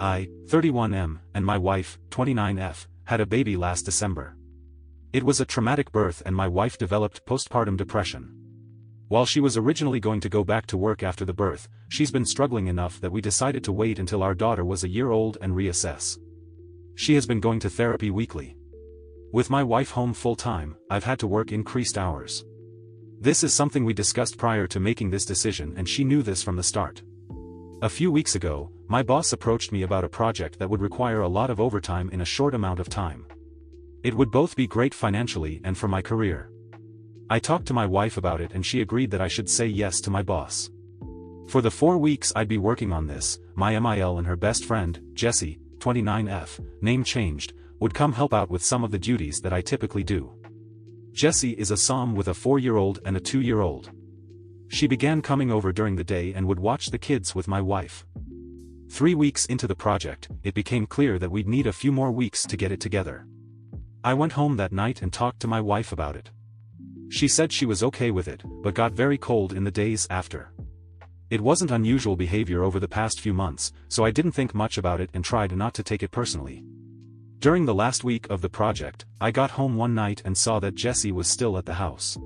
I, 31M, and my wife, 29F, had a baby last December. It was a traumatic birth and my wife developed postpartum depression. While she was originally going to go back to work after the birth, she's been struggling enough that we decided to wait until our daughter was a year old and reassess. She has been going to therapy weekly. With my wife home full-time, I've had to work increased hours. This is something we discussed prior to making this decision and she knew this from the start. A few weeks ago, my boss approached me about a project that would require a lot of overtime in a short amount of time. It would both be great financially and for my career. I talked to my wife about it and she agreed that I should say yes to my boss. For the 4 weeks I'd be working on this, my MIL and her best friend, Jessie, 29F, name changed, would come help out with some of the duties that I typically do. Jessie is a SOM with a 4-year-old and a 2-year-old. She began coming over during the day and would watch the kids with my wife. 3 weeks into the project, it became clear that we'd need a few more weeks to get it together. I went home that night and talked to my wife about it. She said she was okay with it, but got very cold in the days after. It wasn't unusual behavior over the past few months, so I didn't think much about it and tried not to take it personally. During the last week of the project, I got home one night and saw that Jessie was still at the house.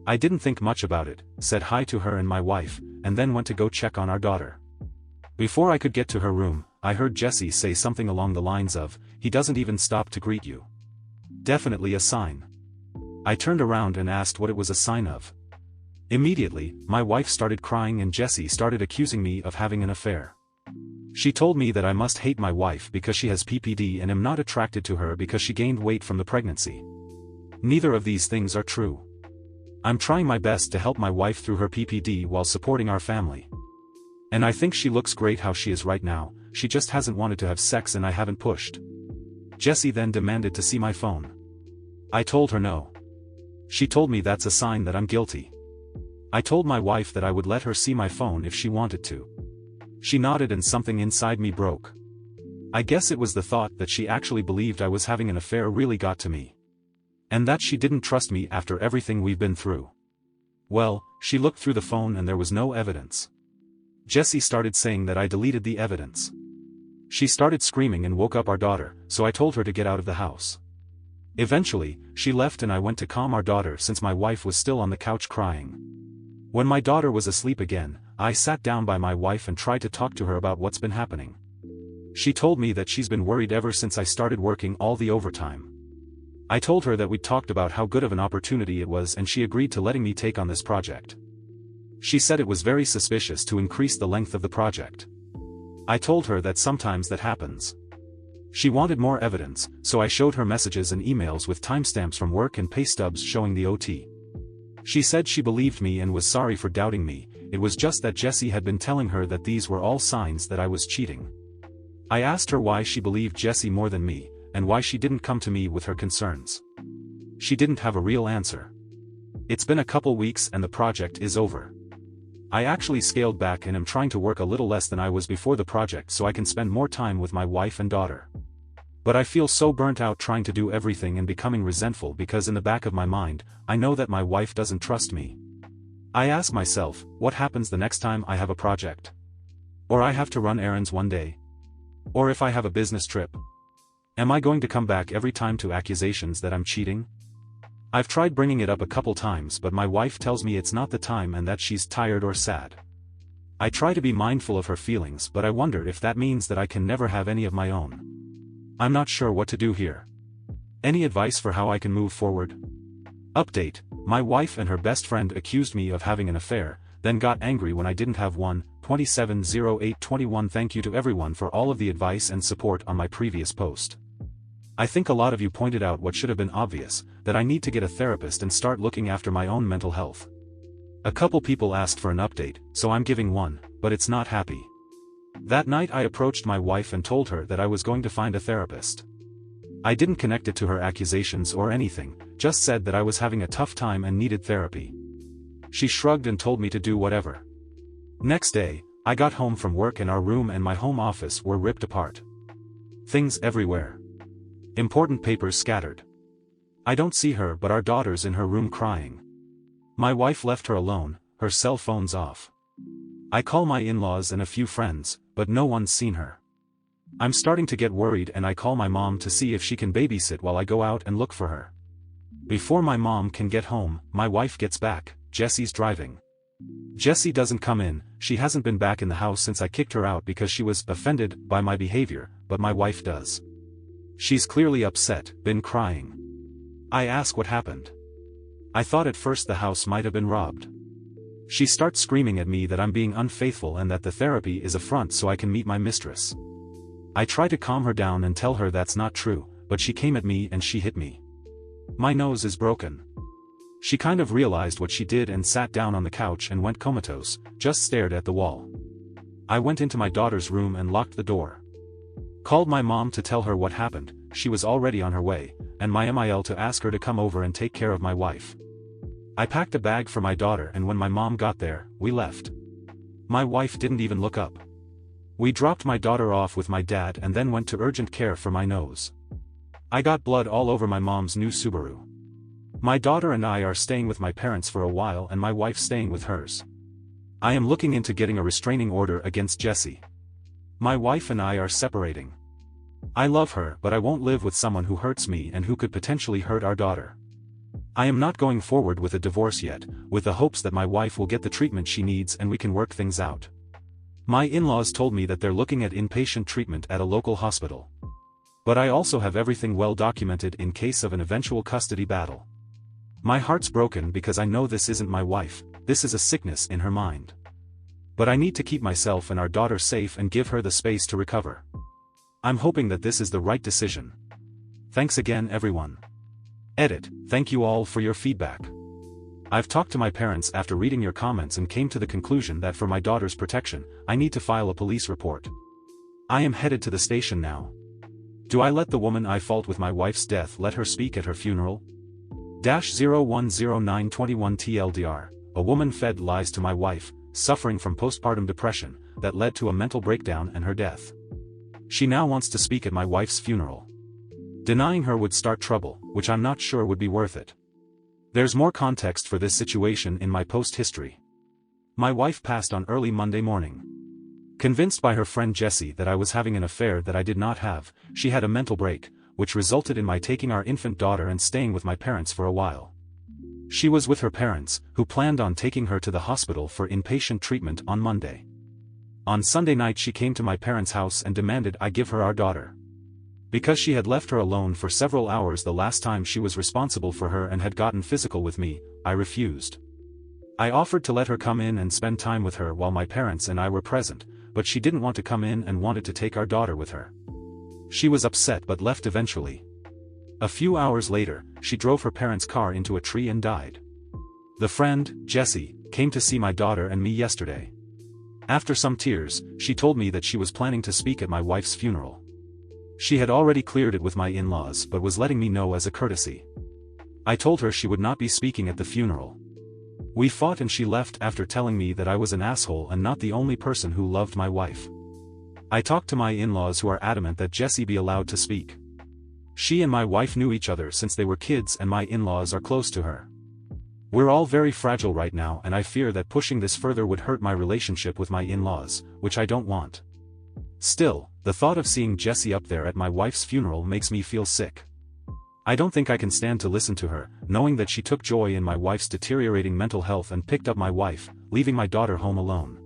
I didn't think much about it, said hi to her and my wife, and then went to go check on our daughter. Before I could get to her room, I heard Jessie say something along the lines of, "He doesn't even stop to greet you." Definitely a sign. I turned around and asked what it was a sign of. Immediately, my wife started crying and Jessie started accusing me of having an affair. She told me that I must hate my wife because she has PPD and am not attracted to her because she gained weight from the pregnancy. Neither of these things are true. I'm trying my best to help my wife through her PPD while supporting our family. And I think she looks great how she is right now, she just hasn't wanted to have sex and I haven't pushed. Jessie then demanded to see my phone. I told her no. She told me that's a sign that I'm guilty. I told my wife that I would let her see my phone if she wanted to. She nodded and something inside me broke. I guess it was the thought that she actually believed I was having an affair really got to me. And that she didn't trust me after everything we've been through. Well, she looked through the phone and there was no evidence. Jessie started saying that I deleted the evidence. She started screaming and woke up our daughter, so I told her to get out of the house. Eventually, she left and I went to calm our daughter since my wife was still on the couch crying. When my daughter was asleep again, I sat down by my wife and tried to talk to her about what's been happening. She told me that she's been worried ever since I started working all the overtime. I told her that we'd talked about how good of an opportunity it was and she agreed to letting me take on this project. She said it was very suspicious to increase the length of the project. I told her that sometimes that happens. She wanted more evidence, so I showed her messages and emails with timestamps from work and pay stubs showing the OT. She said she believed me and was sorry for doubting me, it was just that Jessie had been telling her that these were all signs that I was cheating. I asked her why she believed Jessie more than me, and why she didn't come to me with her concerns. She didn't have a real answer. It's been a couple weeks and the project is over. I actually scaled back and am trying to work a little less than I was before the project so I can spend more time with my wife and daughter. But I feel so burnt out trying to do everything and becoming resentful because in the back of my mind, I know that my wife doesn't trust me. I ask myself, what happens the next time I have a project? Or I have to run errands one day? Or if I have a business trip? Am I going to come back every time to accusations that I'm cheating? I've tried bringing it up a couple times but my wife tells me it's not the time and that she's tired or sad. I try to be mindful of her feelings but I wonder if that means that I can never have any of my own. I'm not sure what to do here. Any advice for how I can move forward? Update: my wife and her best friend accused me of having an affair, then got angry when I didn't have one. 27/08/21 Thank you to everyone for all of the advice and support on my previous post. I think a lot of you pointed out what should have been obvious, that I need to get a therapist and start looking after my own mental health. A couple people asked for an update, so I'm giving one, but it's not happy. That night I approached my wife and told her that I was going to find a therapist. I didn't connect it to her accusations or anything, just said that I was having a tough time and needed therapy. She shrugged and told me to do whatever. Next day, I got home from work and our room and my home office were ripped apart. Things everywhere. Important papers scattered. I don't see her but our daughter's in her room crying. My wife left her alone, her cell phone's off. I call my in-laws and a few friends, but no one's seen her. I'm starting to get worried and I call my mom to see if she can babysit while I go out and look for her. Before my mom can get home, my wife gets back. Jesse's driving. Jessie doesn't come in, she hasn't been back in the house since I kicked her out because she was offended by my behavior, but my wife does. She's clearly upset, been crying. I ask what happened. I thought at first the house might have been robbed. She starts screaming at me that I'm being unfaithful and that the therapy is a front so I can meet my mistress. I try to calm her down and tell her that's not true, but she came at me and she hit me. My nose is broken. She kind of realized what she did and sat down on the couch and went comatose, just stared at the wall. I went into my daughter's room and locked the door. Called my mom to tell her what happened, she was already on her way, and my MIL to ask her to come over and take care of my wife. I packed a bag for my daughter and when my mom got there, we left. My wife didn't even look up. We dropped my daughter off with my dad and then went to urgent care for my nose. I got blood all over my mom's new Subaru. My daughter and I are staying with my parents for a while and my wife staying with hers. I am looking into getting a restraining order against Jessie. My wife and I are separating. I love her but I won't live with someone who hurts me and who could potentially hurt our daughter. I am not going forward with a divorce yet, with the hopes that my wife will get the treatment she needs and we can work things out. My in-laws told me that they're looking at inpatient treatment at a local hospital. But I also have everything well documented in case of an eventual custody battle. My heart's broken because I know this isn't my wife, this is a sickness in her mind. But I need to keep myself and our daughter safe and give her the space to recover. I'm hoping that this is the right decision. Thanks again everyone. Edit, thank you all for your feedback. I've talked to my parents after reading your comments and came to the conclusion that for my daughter's protection, I need to file a police report. I am headed to the station now. Do I let the woman I fault with my wife's death let her speak at her funeral? -010921 TLDR, a woman fed lies to my wife, suffering from postpartum depression, that led to a mental breakdown and her death. She now wants to speak at my wife's funeral. Denying her would start trouble, which I'm not sure would be worth it. There's more context for this situation in my post history. My wife passed on early Monday morning. Convinced by her friend Jessie that I was having an affair that I did not have, she had a mental break, which resulted in my taking our infant daughter and staying with my parents for a while. She was with her parents, who planned on taking her to the hospital for inpatient treatment on Monday. On Sunday night she came to my parents' house and demanded I give her our daughter. Because she had left her alone for several hours the last time she was responsible for her and had gotten physical with me, I refused. I offered to let her come in and spend time with her while my parents and I were present, but she didn't want to come in and wanted to take our daughter with her. She was upset but left eventually. A few hours later, she drove her parents' car into a tree and died. The friend, Jessie, came to see my daughter and me yesterday. After some tears, she told me that she was planning to speak at my wife's funeral. She had already cleared it with my in-laws but was letting me know as a courtesy. I told her she would not be speaking at the funeral. We fought and she left after telling me that I was an asshole and not the only person who loved my wife. I talked to my in-laws who are adamant that Jessie be allowed to speak. She and my wife knew each other since they were kids and my in-laws are close to her. We're all very fragile right now and I fear that pushing this further would hurt my relationship with my in-laws, which I don't want. Still, the thought of seeing Jessie up there at my wife's funeral makes me feel sick. I don't think I can stand to listen to her, knowing that she took joy in my wife's deteriorating mental health and picked up my wife, leaving my daughter home alone.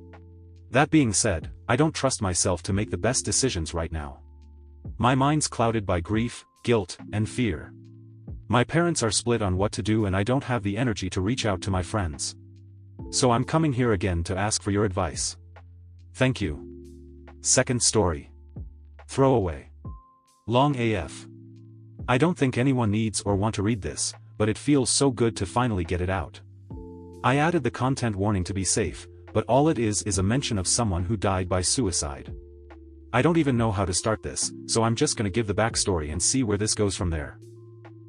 That being said, I don't trust myself to make the best decisions right now. My mind's clouded by grief, guilt, and fear. My parents are split on what to do and I don't have the energy to reach out to my friends. So I'm coming here again to ask for your advice. Thank you. Second story. Throwaway. Long AF. I don't think anyone needs or want to read this, but it feels so good to finally get it out. I added the content warning to be safe, but all it is a mention of someone who died by suicide. I don't even know how to start this, so I'm just gonna give the backstory and see where this goes from there.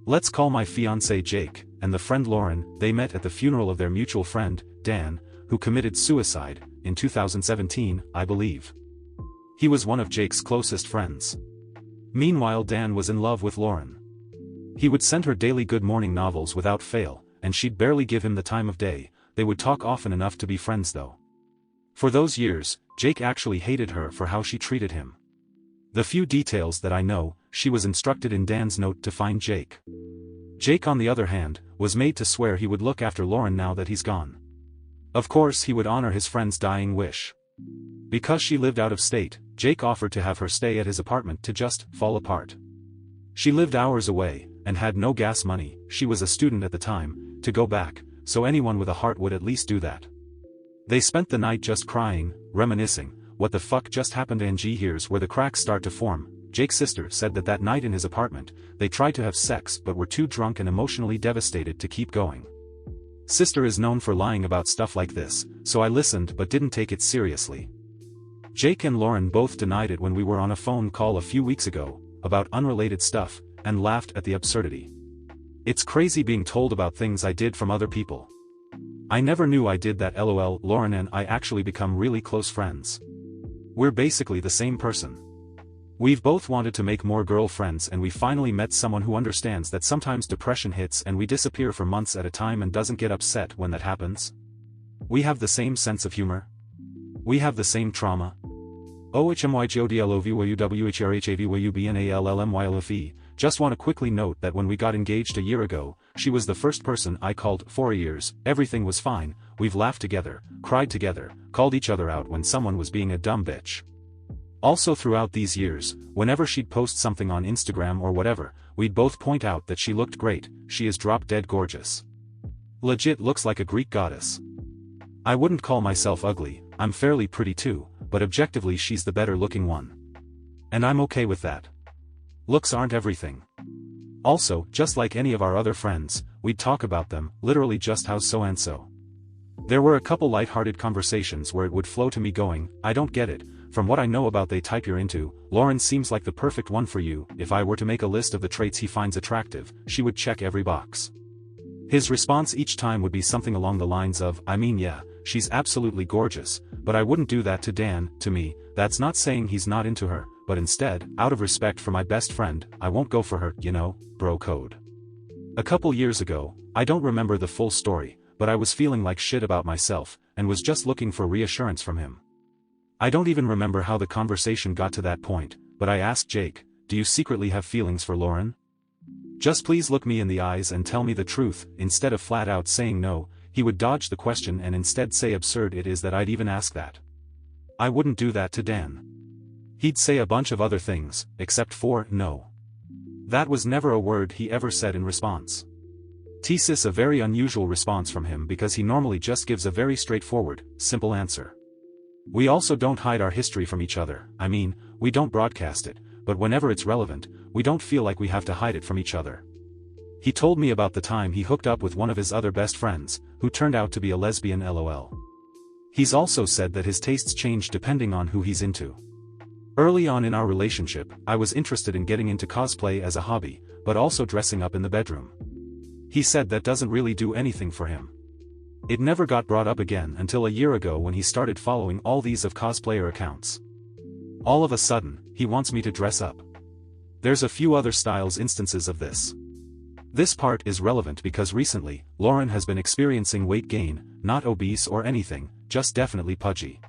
Let's call my fiancé Jake, and the friend Lauren. They met at the funeral of their mutual friend, Dan, who committed suicide, in 2017, I believe. He was one of Jake's closest friends. Meanwhile Dan was in love with Lauren. He would send her daily good morning novels without fail, and she'd barely give him the time of day. They would talk often enough to be friends though. For those years, Jake actually hated her for how she treated him. The few details that I know, she was instructed in Dan's note to find Jake. Jake on the other hand, was made to swear he would look after Lauren now that he's gone. Of course he would honor his friend's dying wish. Because she lived out of state, Jake offered to have her stay at his apartment to just fall apart. She lived hours away, and had no gas money, she was a student at the time, to go back, so anyone with a heart would at least do that. They spent the night just crying, reminiscing, what the fuck just happened. Angie, here's where the cracks start to form. Jake's sister said that that night in his apartment, they tried to have sex but were too drunk and emotionally devastated to keep going. Sister is known for lying about stuff like this, so I listened but didn't take it seriously. Jake and Lauren both denied it when we were on a phone call a few weeks ago, about unrelated stuff, and laughed at the absurdity. It's crazy being told about things I did from other people. I never knew I did that. LOL. Lauren and I actually become really close friends. We're basically the same person. We've both wanted to make more girlfriends, and we finally met someone who understands that sometimes depression hits and we disappear for months at a time and doesn't get upset when that happens. We have the same sense of humor. We have the same trauma. OHMYGODLOVYUWHRHAVYUBNALLMYLFE. Just want to quickly note that when we got engaged a year ago, she was the first person I called. 4 years, everything was fine, we've laughed together, cried together, called each other out when someone was being a dumb bitch. Also throughout these years, whenever she'd post something on Instagram or whatever, we'd both point out that she looked great. She is drop-dead gorgeous. Legit looks like a Greek goddess. I wouldn't call myself ugly, I'm fairly pretty too, but objectively she's the better looking one. And I'm okay with that. Looks aren't everything. Also, just like any of our other friends, we'd talk about them, literally just how's so and so. There were a couple light-hearted conversations where it would flow to me going, I don't get it, from what I know about the type you're into, Lauren seems like the perfect one for you. If I were to make a list of the traits he finds attractive, she would check every box. His response each time would be something along the lines of, I mean yeah, she's absolutely gorgeous, but I wouldn't do that to Dan. To me, that's not saying he's not into her, but instead, out of respect for my best friend, I won't go for her, you know, bro code. A couple years ago, I don't remember the full story, but I was feeling like shit about myself, and was just looking for reassurance from him. I don't even remember how the conversation got to that point, but I asked Jake, do you secretly have feelings for Lauren? Just please look me in the eyes and tell me the truth. Instead of flat out saying no, he would dodge the question and instead say absurd it is that I'd even ask that. I wouldn't do that to Dan. He'd say a bunch of other things, except for no. That was never a word he ever said in response. Thesis a very unusual response from him because he normally just gives a very straightforward, simple answer. We also don't hide our history from each other. I mean, we don't broadcast it, but whenever it's relevant, we don't feel like we have to hide it from each other. He told me about the time he hooked up with one of his other best friends, who turned out to be a lesbian. LOL. He's also said that his tastes change depending on who he's into. Early on in our relationship, I was interested in getting into cosplay as a hobby, but also dressing up in the bedroom. He said that doesn't really do anything for him. It never got brought up again until a year ago when he started following all these of cosplayer accounts. All of a sudden, he wants me to dress up. There's a few other styles instances of this. This part is relevant because recently, Lauren has been experiencing weight gain, not obese or anything, just definitely pudgy.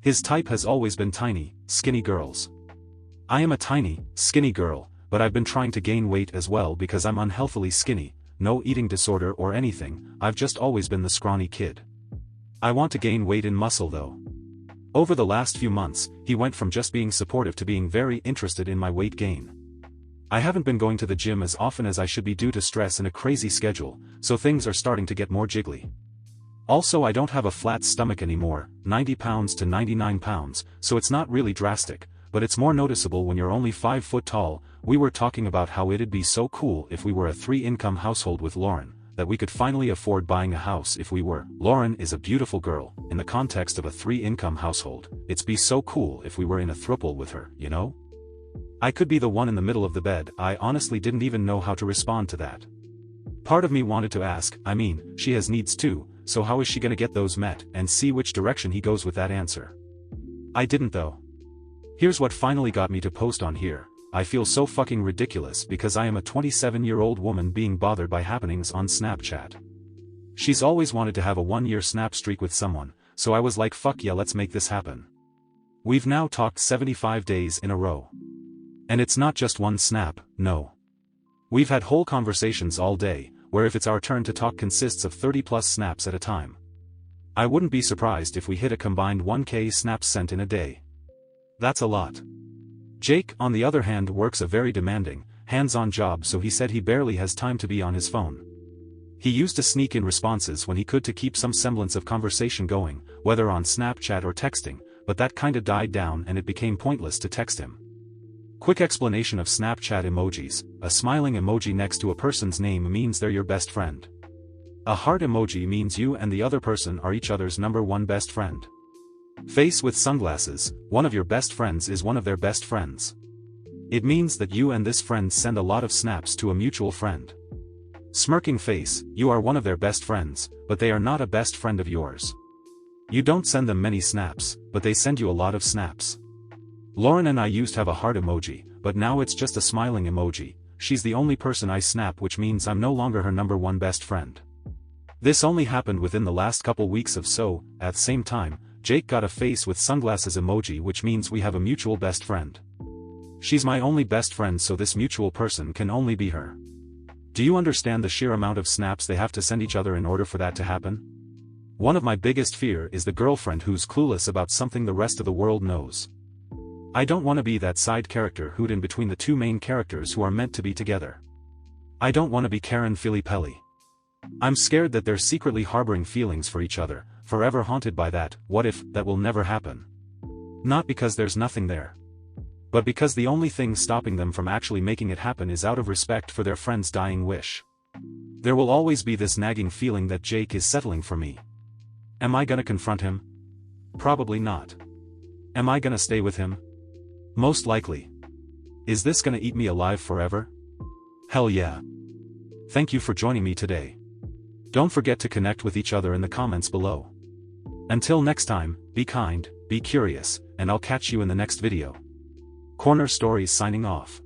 His type has always been tiny, skinny girls. I am a tiny, skinny girl, but I've been trying to gain weight as well because I'm unhealthily skinny. No eating disorder or anything, I've just always been the scrawny kid. I want to gain weight and muscle though. Over the last few months, he went from just being supportive to being very interested in my weight gain. I haven't been going to the gym as often as I should be due to stress and a crazy schedule, so things are starting to get more jiggly. Also, I don't have a flat stomach anymore, 90 pounds to 99 pounds, so it's not really drastic, but it's more noticeable when you're only 5 foot tall. We were talking about how it'd be so cool if we were a 3-income household with Lauren, that we could finally afford buying a house if we were. Lauren is a beautiful girl, in the context of a 3-income household, it'd be so cool if we were in a throuple with her, you know? I could be the one in the middle of the bed. I honestly didn't even know how to respond to that. Part of me wanted to ask, I mean, she has needs too, so how is she gonna get those met, and see which direction he goes with that answer. I didn't though. Here's what finally got me to post on here. I feel so fucking ridiculous because I am a 27-year-old woman being bothered by happenings on Snapchat. She's always wanted to have a 1-year snap streak with someone, so I was like fuck yeah, let's make this happen. We've now talked 75 days in a row. And it's not just one snap, no. We've had whole conversations all day, where if it's our turn to talk consists of 30+ snaps at a time. I wouldn't be surprised if we hit a combined 1K snaps sent in a day. That's a lot. Jake, on the other hand, works a very demanding, hands-on job, so he said he barely has time to be on his phone. He used to sneak in responses when he could to keep some semblance of conversation going, whether on Snapchat or texting, but that kinda died down and it became pointless to text him. Quick explanation of Snapchat emojis: a smiling emoji next to a person's name means they're your best friend. A heart emoji means you and the other person are each other's #1 best friend. Face with sunglasses: one of your best friends is one of their best friends. It means that you and this friend send a lot of snaps to a mutual friend. Smirking face: you are one of their best friends, but they are not a best friend of yours. You don't send them many snaps, but they send you a lot of snaps. Lauren and I used to have a heart emoji, but now it's just a smiling emoji. She's the only person I snap, which means I'm no longer her #1 best friend. This only happened within the last couple weeks of so, at the same time, Jake got a face with sunglasses emoji, which means we have a mutual best friend. She's my only best friend, so this mutual person can only be her. Do you understand the sheer amount of snaps they have to send each other in order for that to happen? One of my biggest fear is the girlfriend who's clueless about something the rest of the world knows. I don't want to be that side character who'd in between the two main characters who are meant to be together. I don't want to be Karen Filippelli. I'm scared that they're secretly harboring feelings for each other, forever haunted by that what if that will never happen. Not because there's nothing there, but because the only thing stopping them from actually making it happen is out of respect for their friend's dying wish. There will always be this nagging feeling that Jake is settling for me. Am I gonna confront him? Probably not. Am I gonna stay with him? Most likely. Is this gonna eat me alive forever? Hell yeah. Thank you for joining me today. Don't forget to connect with each other in the comments below. Until next time, be kind, be curious, and I'll catch you in the next video. Corner Stories signing off.